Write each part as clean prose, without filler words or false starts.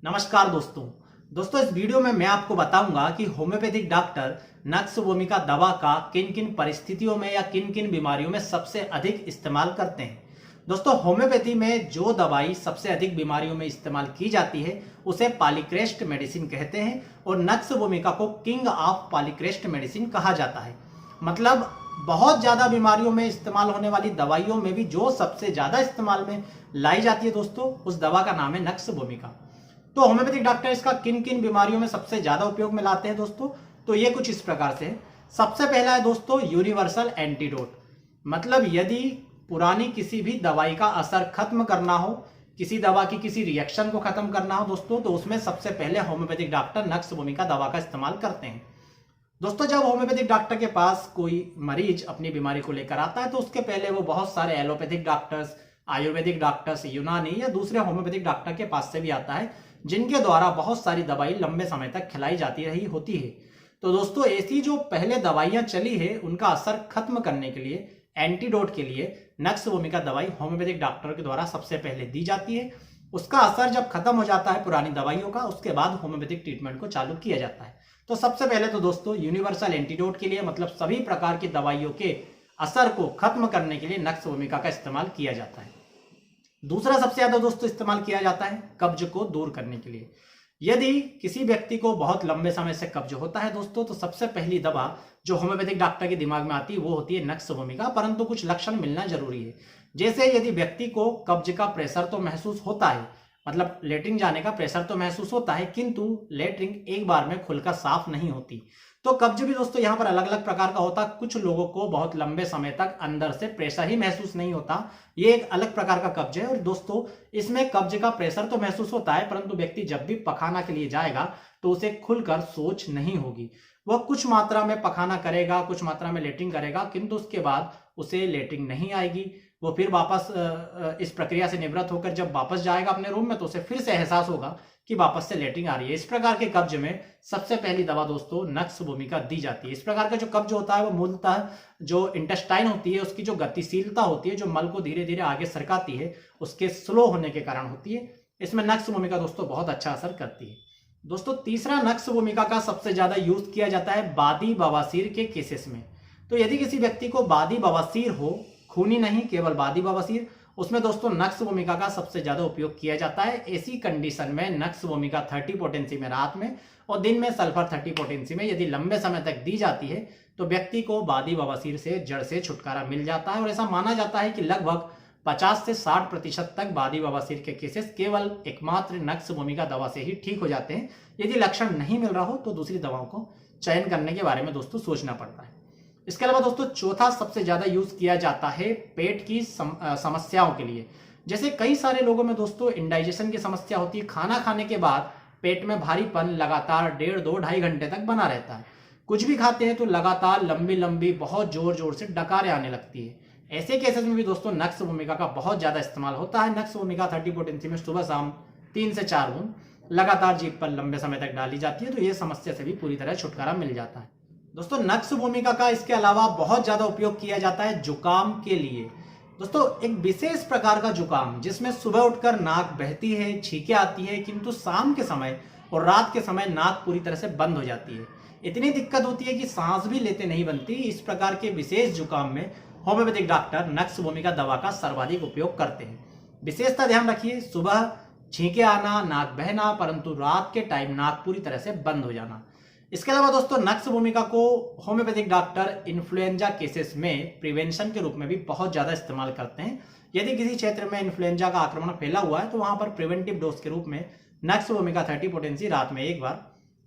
नमस्कार दोस्तों इस वीडियो में मैं आपको बताऊंगा कि होम्योपैथिक डॉक्टर नक्स वोमिका दवा का किन किन परिस्थितियों में या किन किन बीमारियों में सबसे अधिक इस्तेमाल करते हैं। दोस्तों होम्योपैथी में जो दवाई सबसे अधिक बीमारियों में इस्तेमाल की जाती है उसे पॉलीक्रेस्ट मेडिसिन कहते हैं और नक्स वोमिका को किंग ऑफ पॉलीक्रेस्ट मेडिसिन कहा जाता है। मतलब बहुत ज्यादा बीमारियों में इस्तेमाल होने वाली दवाइयों में भी जो सबसे ज्यादा इस्तेमाल में लाई जाती है दोस्तों, उस दवा का नाम है नक्स वोमिका। तो होम्योपैथिक डॉक्टर इसका किन किन बीमारियों में सबसे ज्यादा उपयोग में लाते हैं दोस्तों, तो ये कुछ इस प्रकार से है। सबसे पहला है दोस्तों यूनिवर्सल एंटीडोट। मतलब यदि पुरानी किसी भी दवाई का असर खत्म करना हो, किसी दवा की किसी रिएक्शन को खत्म करना हो दोस्तों, तो उसमें सबसे पहले होम्योपैथिक डॉक्टर नक्स वोमिका दवा का इस्तेमाल करते हैं। दोस्तों जब होम्योपैथिक डॉक्टर के पास कोई मरीज अपनी बीमारी को लेकर आता है तो उसके पहले वो बहुत सारे एलोपैथिक डॉक्टर्स, आयुर्वेदिक डॉक्टर्स, यूनानी या दूसरे होम्योपैथिक डॉक्टर के पास से भी आता है, जिनके द्वारा बहुत सारी दवाई लंबे समय तक खिलाई जाती रही होती है। तो दोस्तों ऐसी जो पहले दवाइयां चली है उनका असर खत्म करने के लिए, एंटीडोट के लिए नक्स वोमिका दवाई होम्योपैथिक डॉक्टर के द्वारा सबसे पहले दी जाती है। उसका असर जब खत्म हो जाता है पुरानी दवाइयों का, उसके बाद होम्योपैथिक ट्रीटमेंट को चालू किया जाता है। तो सबसे पहले तो दोस्तों यूनिवर्सल एंटीडोट के लिए, मतलब सभी प्रकार की दवाइयों के असर को खत्म करने के लिए नक्स वोमिका का इस्तेमाल किया जाता है। दूसरा सबसे ज्यादा दोस्तों इस्तेमाल किया जाता है कब्ज को दूर करने के लिए। यदि किसी व्यक्ति को बहुत लंबे समय से कब्ज होता है दोस्तों, तो सबसे पहली दवा जो होम्योपैथिक डॉक्टर के दिमाग में आती है वो होती है नक्स वोमिका। परंतु कुछ लक्षण मिलना जरूरी है। जैसे यदि व्यक्ति को कब्ज का प्रेशर तो महसूस होता है, मतलब लेटरिन जाने का प्रेशर तो महसूस होता है, किंतु लेटरिन एक बार में खुलकर साफ नहीं होती, तो कब्ज भी दोस्तों यहाँ पर अलग अलग प्रकार का होता है। कुछ लोगों को बहुत लंबे समय तक अंदर से प्रेशर ही महसूस नहीं होता, ये एक अलग प्रकार का कब्ज है। और दोस्तों इसमें कब्ज का प्रेशर तो महसूस होता है, परंतु व्यक्ति जब भी पखाना के लिए जाएगा तो उसे खुलकर सोच नहीं होगी। वह कुछ मात्रा में पखाना करेगा, कुछ मात्रा में लेटरिन करेगा, किंतु उसके बाद उसे लेटरिन नहीं आएगी। वो फिर वापस इस प्रक्रिया से निवृत्त होकर जब वापस जाएगा अपने रूम में तो उसे फिर से एहसास होगा कि वापस से लेटरिन आ रही है। इस प्रकार के कब्ज में सबसे पहली दवा दोस्तों नक्स वोमिका दी जाती है। इस प्रकार का जो कब्ज होता है वो मूलतः जो इंटेस्टाइन होती है उसकी जो गतिशीलता होती है, जो मल को धीरे धीरे आगे सरकाती है, उसके स्लो होने के कारण होती है। इसमें नक्स वोमिका दोस्तों बहुत अच्छा असर करती है। दोस्तों तीसरा नक्स वोमिका का सबसे ज्यादा यूज किया जाता है बादी बवासीर के केसेस में। तो यदि किसी व्यक्ति को बादी बवासीर हो, खूनी नहीं केवल बादी बवासीर, उसमें दोस्तों नक्स वोमिका का सबसे ज्यादा उपयोग किया जाता है। ऐसी कंडीशन में नक्स वोमिका 30 पोटेंसी में रात में और दिन में सल्फर 30 पोटेंसी में यदि लंबे समय तक दी जाती है तो व्यक्ति को बादी बवासीर से जड़ से छुटकारा मिल जाता है। और ऐसा माना जाता है कि लगभग 50 से 60% तक बादी बवासीर के केसेस केवल एकमात्र नक्स वोमिका दवा से ही ठीक हो जाते हैं। यदि लक्षण नहीं मिल रहा हो तो दूसरी दवाओं को चयन करने के बारे में दोस्तों सोचना पड़ता है। इसके अलावा दोस्तों चौथा सबसे ज्यादा यूज किया जाता है पेट की समस्याओं के लिए। जैसे कई सारे लोगों में दोस्तों इंडाइजेशन की समस्या होती है, खाना खाने के बाद पेट में भारीपन लगातार 1.5, 2, 2.5 घंटे तक बना रहता है। कुछ भी खाते हैं तो लगातार लंबी लंबी बहुत जोर जोर से डकारें आने लगती है। ऐसे केसेस में भी दोस्तों नक्स वोमिका का बहुत ज्यादा इस्तेमाल होता है। नक्स वोमिका 30 पोटेंसी में सुबह शाम 3 से 4 बूंद लगातार जीभ पर लंबे समय तक डाली जाती है, तो ये समस्या से भी पूरी तरह छुटकारा मिल जाता है। दोस्तों नक्स वोमिका का इसके अलावा बहुत ज्यादा उपयोग किया जाता है जुकाम के लिए। दोस्तों एक विशेष प्रकार का जुकाम जिसमें सुबह उठकर नाक बहती है, छींकें आती है, किंतु शाम के समय और रात के समय नाक पूरी तरह से बंद हो जाती है। इतनी दिक्कत होती है कि सांस भी लेते नहीं बनती। इस प्रकार के विशेष जुकाम में होम्योपैथिक डॉक्टर नक्स वोमिका दवा का सर्वाधिक उपयोग करते हैं। विशेषता ध्यान रखिए, सुबह छींकें आना, नाक बहना, परंतु रात के टाइम नाक पूरी तरह से बंद हो जाना। इसके अलावा दोस्तों नक्स वोमिका को होम्योपैथिक डॉक्टर इन्फ्लुएंजा केसेस में प्रिवेंशन के रूप में भी बहुत ज्यादा इस्तेमाल करते हैं। यदि किसी क्षेत्र में इन्फ्लुएंजा का आक्रमण फैला हुआ है तो वहां पर प्रिवेंटिव डोज के रूप में नक्स वोमिका 30 पोटेंसी रात में एक बार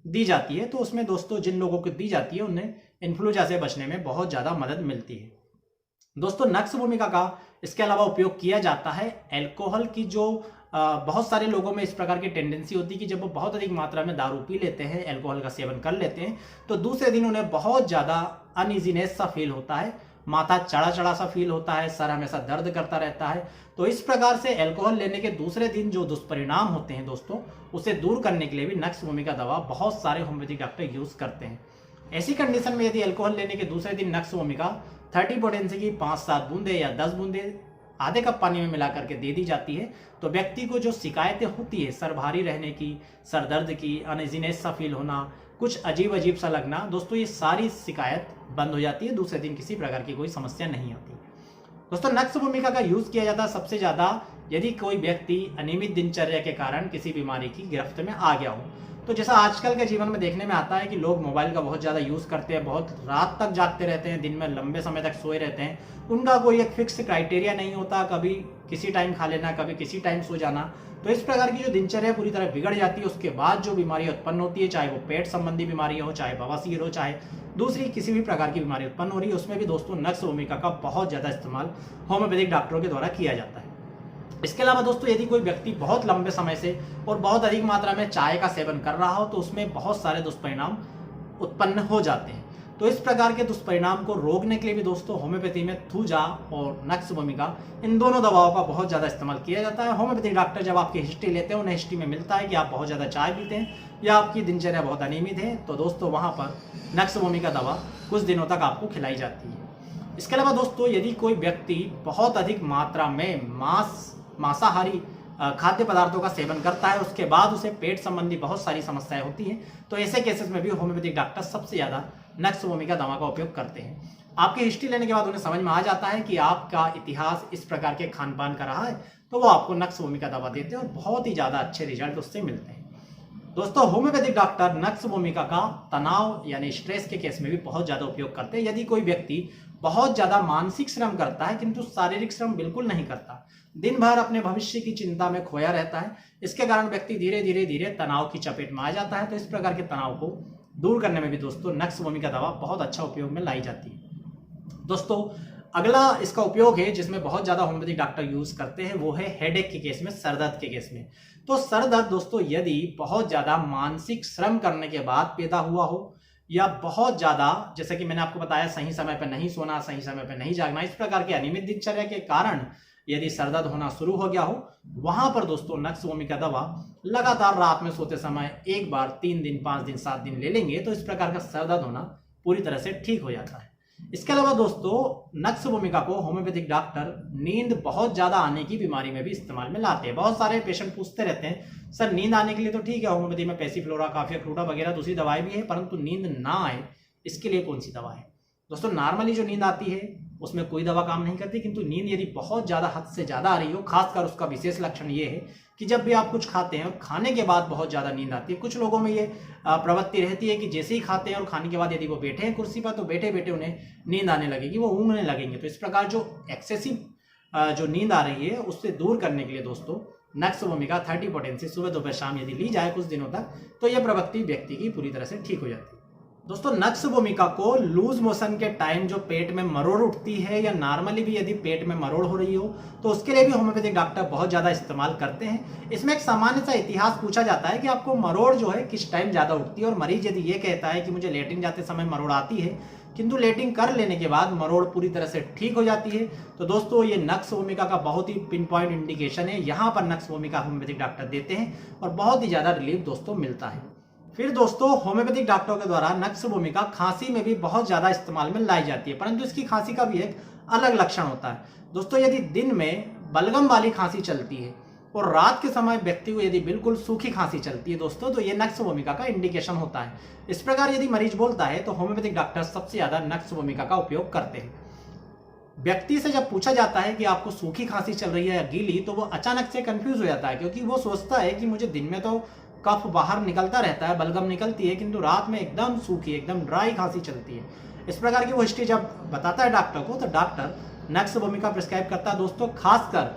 दी जाती है। तो उसमें दोस्तों जिन लोगों को दी जाती है उन्हें इन्फ्लुएंजा से बचने में बहुत ज्यादा मदद मिलती है। दोस्तों नक्स वोमिका का इसके अलावा उपयोग किया जाता है एल्कोहल की जो बहुत सारे लोगों में इस प्रकार की टेंडेंसी होती है कि जब वो बहुत अधिक मात्रा में दारू पी लेते हैं, एल्कोहल का सेवन कर लेते हैं, तो दूसरे दिन उन्हें बहुत ज्यादा अनइजीनेस सा फील होता है, माथा चढ़ा चढ़ा सा फील होता है, सर हमेशा दर्द करता रहता है। तो इस प्रकार से एल्कोहल लेने के दूसरे दिन जो दुष्परिणाम होते हैं दोस्तों, उसे दूर करने के लिए भी नक्स वोमिका दवा बहुत सारे होम्योपैथिक डॉक्टर यूज करते हैं। ऐसी कंडीशन में यदि एल्कोहल लेने के दूसरे दिन नक्स वोमिका 30 पोटेंसी की 5-7 बूंदे या 10 बूंदे आधे कप पानी में मिला करके दे दी जाती है तो व्यक्ति को जो शिकायतें होती है, सर भारी रहने की, सर दर्द की, अनइजीनेस सा फील होना, कुछ अजीब अजीब सा लगना, दोस्तों ये सारी शिकायत बंद हो जाती है। दूसरे दिन किसी प्रकार की कोई समस्या नहीं आती। दोस्तों नक्स भूमिका का यूज किया जाता है सबसे ज्यादा यदि कोई व्यक्ति अनियमित दिनचर्या के कारण किसी बीमारी की गिरफ्त में आ गया हो। तो जैसा आजकल के जीवन में देखने में आता है कि लोग मोबाइल का बहुत ज़्यादा यूज़ करते हैं, बहुत रात तक जागते रहते हैं, दिन में लंबे समय तक सोए रहते हैं, उनका कोई एक फिक्स क्राइटेरिया नहीं होता, कभी किसी टाइम खा लेना, कभी किसी टाइम सो जाना। तो इस प्रकार की जो दिनचर्या पूरी तरह बिगड़ जाती है, उसके बाद जो बीमारी उत्पन्न होती है, चाहे वो पेट संबंधी बीमारी हो, चाहे बवासीर हो, चाहे दूसरी किसी भी प्रकार की बीमारी उत्पन्न हो रही है, उसमें भी दोस्तों नक्स भूमिका का बहुत ज़्यादा इस्तेमाल होम्योपैथिक डॉक्टरों के द्वारा किया जाता है। इसके अलावा दोस्तों यदि कोई व्यक्ति बहुत लंबे समय से और बहुत अधिक मात्रा में चाय का सेवन कर रहा हो तो उसमें बहुत सारे दुष्परिणाम उत्पन्न हो जाते हैं। तो इस प्रकार के दुष्परिणाम को रोकने के लिए भी दोस्तों होम्योपैथी में थूजा और नक्स भूमिका इन दोनों दवाओं का बहुत ज़्यादा इस्तेमाल किया जाता है। होम्योपैथिक डॉक्टर जब आपकी हिस्ट्री लेते हैं, उन्हें हिस्ट्री में मिलता है कि आप बहुत ज़्यादा चाय पीते हैं या आपकी दिनचर्या बहुत अनियमित है, तो दोस्तों वहाँ पर नक्स भूमिका दवा कुछ दिनों तक आपको खिलाई जाती है। इसके अलावा दोस्तों यदि कोई व्यक्ति बहुत अधिक मात्रा में मांसाहारी खाद्य पदार्थों का सेवन करता है, उसके बाद उसे पेट संबंधी बहुत सारी समस्याएं होती हैं, तो ऐसे केसेस में भी होम्योपैथिक डॉक्टर सबसे ज़्यादा नक्स भूमिका दवा का उपयोग करते हैं। आपकी हिस्ट्री लेने के बाद उन्हें समझ में आ जाता है कि आपका इतिहास इस प्रकार के खान पान का रहा है, तो वो आपको नक्स भूमिका दवा देते हैं और बहुत ही ज़्यादा अच्छे रिजल्ट उससे मिलते हैं। दोस्तों होम्योपैथिक डॉक्टर नक्स भूमिका का तनाव यानी स्ट्रेस के केस में भी बहुत ज़्यादा उपयोग करते हैं। यदि कोई व्यक्ति बहुत ज़्यादा मानसिक श्रम करता है किंतु शारीरिक श्रम बिल्कुल नहीं करता, दिन भर अपने भविष्य की चिंता में खोया रहता है, इसके कारण व्यक्ति धीरे धीरे तनाव की चपेट में आ जाता है। तो इस प्रकार के तनाव को दूर करने में भी दोस्तों नक्स भूमिका दवा बहुत अच्छा उपयोग में लाई जाती है। दोस्तों अगला इसका उपयोग है जिसमें बहुत ज़्यादा होम्योपैथिक डॉक्टर यूज करते हैं, वो है हेडेक के केस में, सर दर्द के केस में। तो सर दर्द दोस्तों यदि बहुत ज़्यादा मानसिक श्रम करने के बाद पैदा हुआ हो या बहुत ज़्यादा, जैसे कि मैंने आपको बताया, सही समय पर नहीं सोना, सही समय पर नहीं जागना, इस प्रकार के अनियमित दिनचर्या के कारण यदि सर दर्द होना शुरू हो गया हो, वहां पर दोस्तों नक्स भूमिका दवा लगातार रात में सोते समय एक बार 3 दिन, 5 दिन, 7 दिन ले लेंगे तो इस प्रकार का सर दर्द होना पूरी तरह से ठीक हो जाता है। इसके अलावा दोस्तों नक्स भूमिका को होम्योपैथिक डॉक्टर नींद बहुत ज्यादा आने की बीमारी में भी इस्तेमाल में लाते हैं। बहुत सारे पेशेंट पूछते रहते हैं, सर नींद आने के लिए तो ठीक है, होम्योपैथी में पैसिफ्लोरा, काफिया क्रूटा वगैरह दूसरी दवाएं भी है, परंतु नींद ना आए इसके लिए कौन सी दवा है? दोस्तों नॉर्मली जो नींद आती है उसमें कोई दवा काम नहीं करती, किंतु नींद यदि बहुत ज़्यादा हद से ज़्यादा आ रही हो, खासकर उसका विशेष लक्षण ये है कि जब भी आप कुछ खाते हैं और खाने के बाद बहुत ज़्यादा नींद आती है। कुछ लोगों में ये प्रवृत्ति रहती है कि जैसे ही खाते हैं और खाने के बाद यदि वो बैठे हैं कुर्सी पर तो बैठे बैठे उन्हें नींद आने लगेगी, वो ऊँघने लगेंगे। तो इस प्रकार जो एक्सेसिव जो नींद आ रही है उससे दूर करने के लिए दोस्तों नक्स भूमिका 30 पोटेंसी सुबह दोपहर शाम यदि ली जाए कुछ दिनों तक तो यह प्रवृत्ति व्यक्ति की पूरी तरह से ठीक हो जाती है। दोस्तों नक्स भूमिका को लूज मोशन के टाइम जो पेट में मरोड़ उठती है या नॉर्मली भी यदि पेट में मरोड़ हो रही हो तो उसके लिए भी होम्योपैथिक डॉक्टर बहुत ज़्यादा इस्तेमाल करते हैं। इसमें एक सामान्य सा इतिहास पूछा जाता है कि आपको मरोड़ जो है किस टाइम ज़्यादा उठती है, और मरीज यदि ये कहता है कि मुझे लेटिन जाते समय मरोड़ आती है किंतु लेटिंग कर लेने के बाद मरोड़ पूरी तरह से ठीक हो जाती है, तो दोस्तों ये नक्स भूमिका का बहुत ही पिन पॉइंट इंडिकेशन है। यहाँ पर नक्स भूमिका होम्योपैथिक डॉक्टर देते हैं और बहुत ही ज़्यादा रिलीफ दोस्तों मिलता है। फिर दोस्तों होम्योपैथिक डॉक्टरों के द्वारा नक्स भूमिका खांसी में भी बहुत ज़्यादा इस्तेमाल में लाई जाती है, परंतु इसकी खांसी का भी एक अलग लक्षण होता है। दोस्तों यदि दिन में बलगम वाली खांसी चलती है और रात के समय व्यक्ति को यदि बिल्कुल सूखी खांसी चलती है दोस्तों, तो ये नक्स भूमिका का इंडिकेशन होता है। इस प्रकार यदि मरीज बोलता है तो होम्योपैथिक डॉक्टर सबसे ज़्यादा नक्स भूमिका का उपयोग करते हैं। व्यक्ति से जब पूछा जाता है कि आपको सूखी खांसी चल रही है या गीली, तो वो अचानक से कंफ्यूज हो जाता है, क्योंकि वो सोचता है कि मुझे दिन में तो कफ बाहर निकलता रहता है, बलगम निकलती है, किंतु रात में एकदम सूखी, एकदम ड्राई खांसी चलती है। इस प्रकार की वो हिस्ट्री जब बताता है डॉक्टर को, तो डॉक्टर नक्स भूमिका प्रिस्क्राइब करता है। दोस्तों खासकर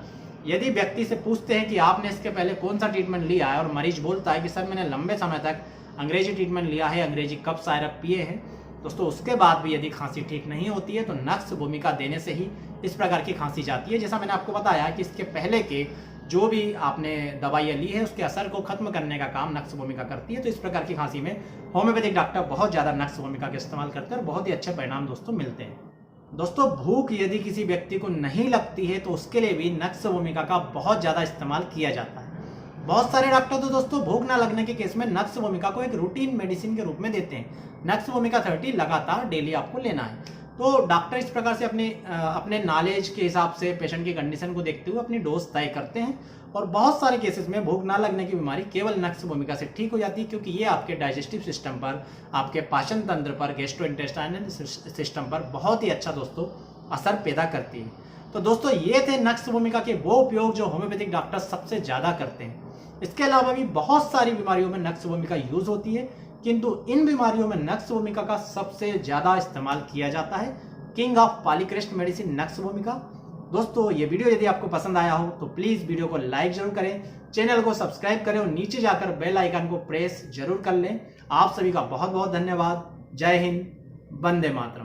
यदि व्यक्ति से पूछते हैं कि आपने इसके पहले कौन सा ट्रीटमेंट लिया है और मरीज बोलता है कि सर मैंने लंबे समय तक अंग्रेजी ट्रीटमेंट लिया है, अंग्रेजी कफ सायरप पिए हैं, दोस्तों उसके बाद भी यदि खांसी ठीक नहीं होती है तो नक्स भूमिका देने से ही इस प्रकार की खांसी जाती है। जैसा मैंने आपको बताया कि इसके पहले के जो भी आपने दवाइयाँ ली है उसके असर को खत्म करने का काम नक्स भूमिका करती है। तो इस प्रकार की खांसी में होम्योपैथिक डॉक्टर बहुत ज़्यादा नक्स भूमिका का इस्तेमाल करते हैं और बहुत ही अच्छे परिणाम दोस्तों मिलते हैं। दोस्तों भूख यदि किसी व्यक्ति को नहीं लगती है तो उसके लिए भी नक्स भूमिका का बहुत ज़्यादा इस्तेमाल किया जाता है। बहुत सारे डॉक्टर तो दोस्तों भूख ना लगने के केस में नक्स भूमिका को एक रूटीन मेडिसिन के रूप में देते हैं। नक्स भूमिका 30 लगातार डेली आपको लेना है। तो डॉक्टर इस प्रकार से अपने नॉलेज के हिसाब से पेशेंट की कंडीशन को देखते हुए अपनी डोज तय करते हैं और बहुत सारे केसेस में भूख ना लगने की बीमारी केवल नक्स भूमिका से ठीक हो जाती है, क्योंकि ये आपके डाइजेस्टिव सिस्टम पर, आपके पाचन तंत्र पर, गैस्ट्रोइंटेस्टाइनल सिस्टम पर बहुत ही अच्छा दोस्तों असर पैदा करती है। तो दोस्तों ये थे नक्स भूमिका के वो उपयोग जो होम्योपैथिक डॉक्टर सबसे ज्यादा करते हैं। इसके अलावा भी बहुत सारी बीमारियों में नक्स भूमिका यूज होती है, किंतु इन बीमारियों में नक्स भूमिका का सबसे ज्यादा इस्तेमाल किया जाता है। किंग ऑफ पॉलीक्रेस्ट मेडिसिन नक्स भूमिका। दोस्तों ये वीडियो यदि आपको पसंद आया हो तो प्लीज वीडियो को लाइक जरूर करें, चैनल को सब्सक्राइब करें और नीचे जाकर बेल आइकन को प्रेस जरूर कर लें। आप सभी का बहुत बहुत धन्यवाद। जय हिंद, वंदे मातरम।